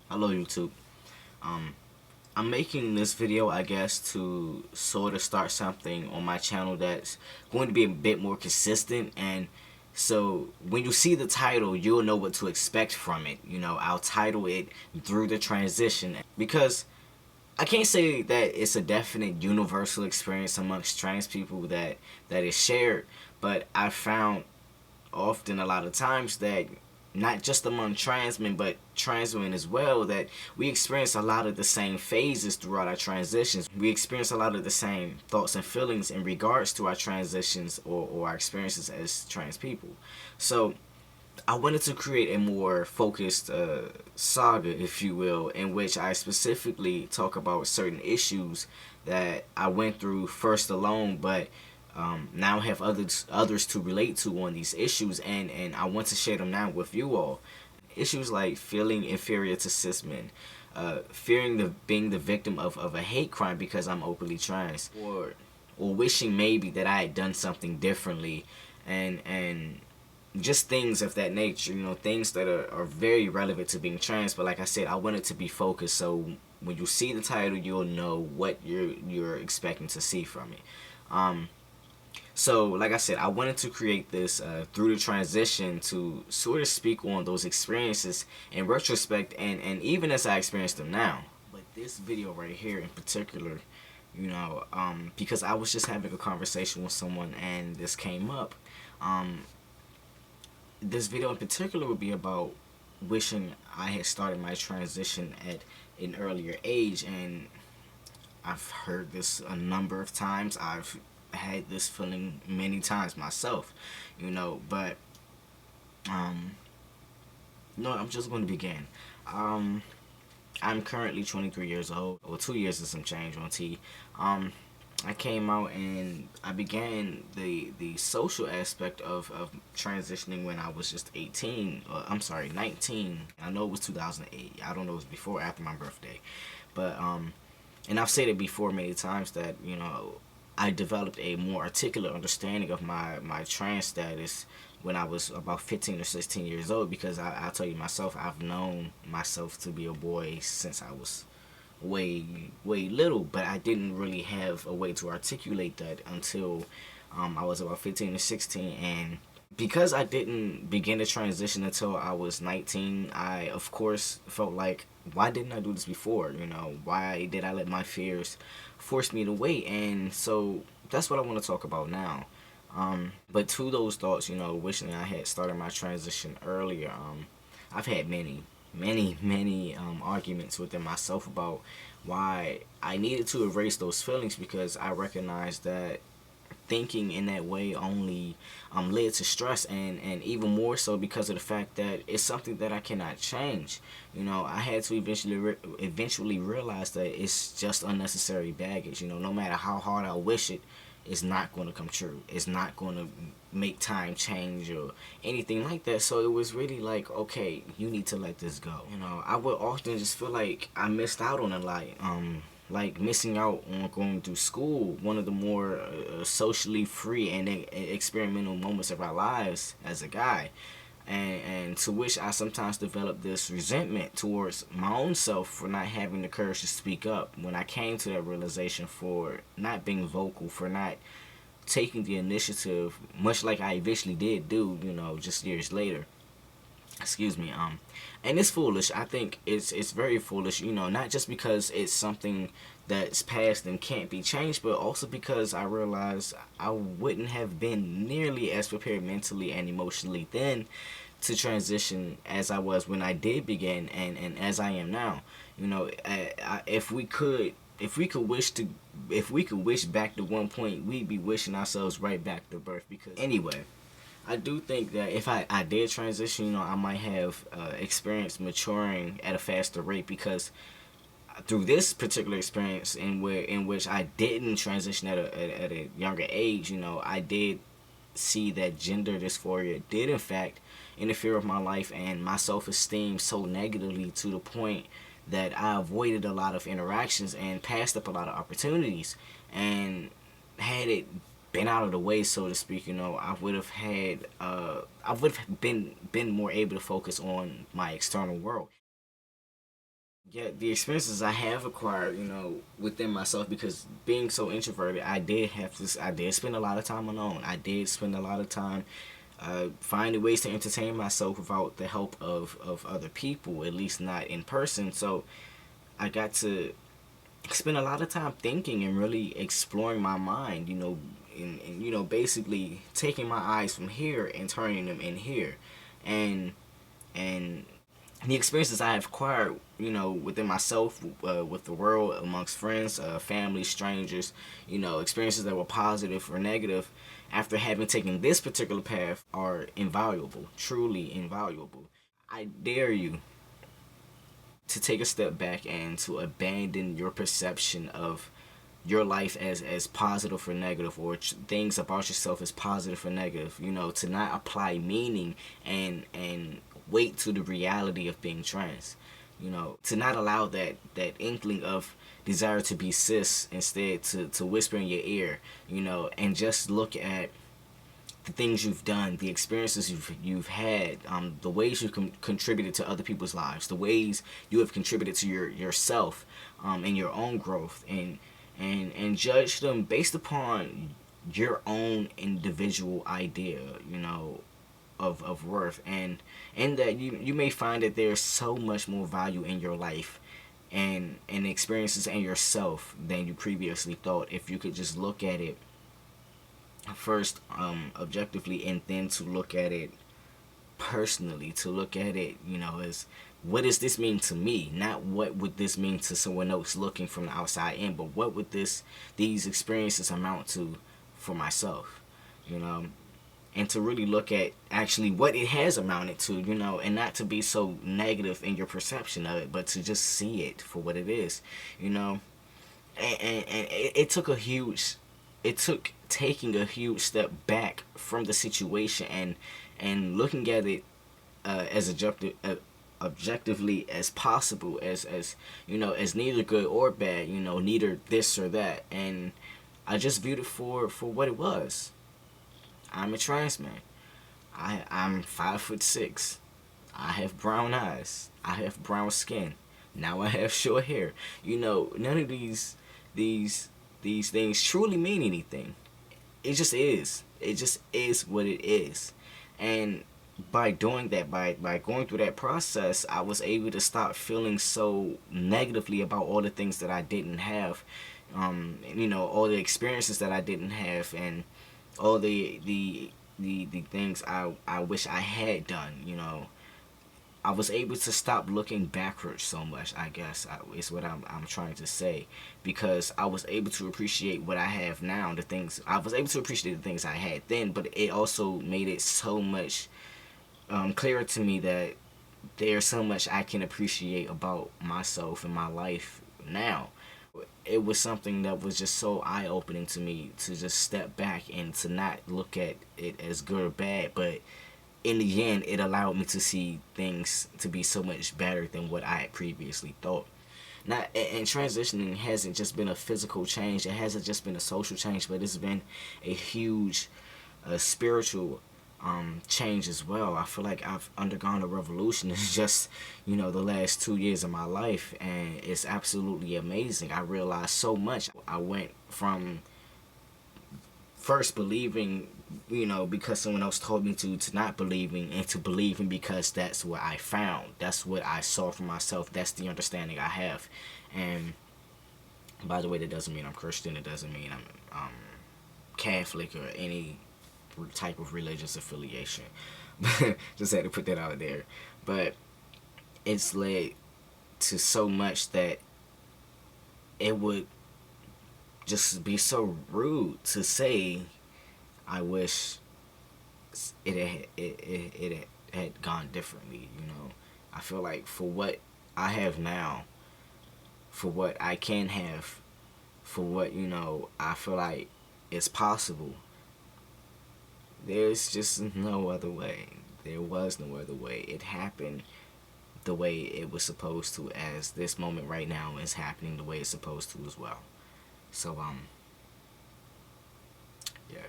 Hello YouTube. Um, I'm making this video, I guess, to sort of start something on my channel that's going to be a bit more consistent. And so when you see the title, you'll know what to expect from it. I'll title it Through the Transition, because I can't say that it's a definite universal experience amongst trans people that is shared, but I found often a lot of times that not just among trans men but trans women as well, that we experience a lot of the same phases throughout our transitions. We experience a lot of the same thoughts and feelings in regards to our transitions, or our experiences as trans people. So I wanted to create a more focused saga, if you will, in which I specifically talk about certain issues that I went through first alone, but now have others to relate to on these issues, and I want to share them now with you all. Issues like feeling inferior to cis men, fearing being the victim of a hate crime because I'm openly trans, or wishing maybe that I had done something differently, and just things of that nature, things that are very relevant to being trans. But like I said, I want it to be focused, so when you see the title, you'll know what you're expecting to see from it. So, like I said, I wanted to create this through the transition to sort of speak on those experiences in retrospect, and even as I experience them now. But this video right here in particular, because I was just having a conversation with someone and this came up. This video in particular would be about wishing I had started my transition at an earlier age, and I've heard this a number of times. I've had this feeling many times myself, but no, I'm just going to begin. I'm currently 23 years old, or 2 years and some change on T. I came out and I began the social aspect of transitioning when I was just 18. I'm sorry, 19. I know it was 2008. I don't know if it was before or after my birthday, but and I've said it before many times that I developed a more articulate understanding of my trans status when I was about 15 or 16 years old, because I'll tell you myself, I've known myself to be a boy since I was way little, but I didn't really have a way to articulate that until I was about 15 or 16. And because I didn't begin to transition until I was 19, I of course felt like, why didn't I do this before? Why did I let my fears force me to wait? And so that's what I want to talk about now. But to those thoughts, wishing I had started my transition earlier, I've had many arguments within myself about why I needed to erase those feelings, because I recognized that thinking in that way only led to stress, and even more so because of the fact that it's something that I cannot change. I had to eventually realize that it's just unnecessary baggage. No matter how hard I wish it, it's not going to come true. It's not going to make time change or anything like that. So it was really like, okay, you need to let this go. I would often just feel like I missed out on a lot. Like missing out on going through school, one of the more socially free and experimental moments of our lives as a guy. And to which I sometimes develop this resentment towards my own self for not having the courage to speak up when I came to that realization, for not being vocal, for not taking the initiative, much like I eventually did do, just years later. Excuse me. And it's foolish. I think it's very foolish, not just because it's something that's past and can't be changed, but also because I realized I wouldn't have been nearly as prepared mentally and emotionally then to transition as I was when I did begin, and as I am now. If we could if we could wish back to one point, we'd be wishing ourselves right back to birth. Because anyway, I do think that if I did transition, I might have experienced maturing at a faster rate, because through this particular experience in which I didn't transition at a younger age, I did see that gender dysphoria did in fact interfere with my life and my self-esteem so negatively, to the point that I avoided a lot of interactions and passed up a lot of opportunities. And had it been out of the way, so to speak, I would have had I would have been more able to focus on my external world. Yeah, the experiences I have acquired, within myself, because being so introverted, I did spend a lot of time alone. I did spend a lot of time finding ways to entertain myself without the help of other people, at least not in person. So I got to spend a lot of time thinking and really exploring my mind, and basically taking my eyes from here and turning them in here. And and the experiences I have acquired, within myself, with the world, amongst friends, family, strangers, experiences that were positive or negative, after having taken this particular path, are invaluable, truly invaluable. I dare you to take a step back and to abandon your perception of your life as positive or negative, or things about yourself as positive or negative, to not apply meaning and weight to the reality of being trans, to not allow that inkling of desire to be cis instead to whisper in your ear, and just look at the things you've done, the experiences you've had, the ways you've contributed to other people's lives, the ways you have contributed to yourself, and your own growth, and judge them based upon your own individual idea, of worth, and that you may find that there's so much more value in your life and experiences and yourself than you previously thought, if you could just look at it first, objectively, and then to look at it personally, to look at it, as what does this mean to me, not what would this mean to someone else looking from the outside in, but what would these experiences amount to for myself, you know and to really look at actually what it has amounted to, and not to be so negative in your perception of it, but to just see it for what it is, and it took taking a huge step back from the situation and looking at it, as objectively as possible, as neither good or bad, neither this or that, and I just viewed it for what it was. I'm a trans man. I'm 5'6". I have brown eyes. I have brown skin. Now I have short hair. None of these things truly mean anything. It just is. It just is what it is. And by doing that, by going through that process, I was able to stop feeling so negatively about all the things that I didn't have, all the experiences that I didn't have, and all the things I wish I had done. I was able to stop looking backwards so much, I guess, is what I'm trying to say, because I was able to appreciate what I have now, I was able to appreciate the things I had then, but it also made it so much clearer to me that there's so much I can appreciate about myself and my life now. It was something that was just so eye-opening to me, to just step back and to not look at it as good or bad, but in the end, it allowed me to see things to be so much better than what I had previously thought. Not and transitioning hasn't just been a physical change. It hasn't just been a social change, but it's been a huge spiritual change as well. I feel like I've undergone a revolution in just the last 2 years of my life, and it's absolutely amazing. I realized so much. I went from first believing, because someone else told me to not believing, and to believing because that's what I found. That's what I saw for myself. That's the understanding I have. And by the way, that doesn't mean I'm Christian. It doesn't mean I'm Catholic or any type of religious affiliation. Just had to put that out there. But it's led to so much that it would just be so rude to say I wish it had gone differently. I feel like for what I have now, for what I can have, for what I feel like is possible, there's just no other way. There was no other way. It happened the way it was supposed to, as this moment right now is happening the way it's supposed to as well. So, yeah.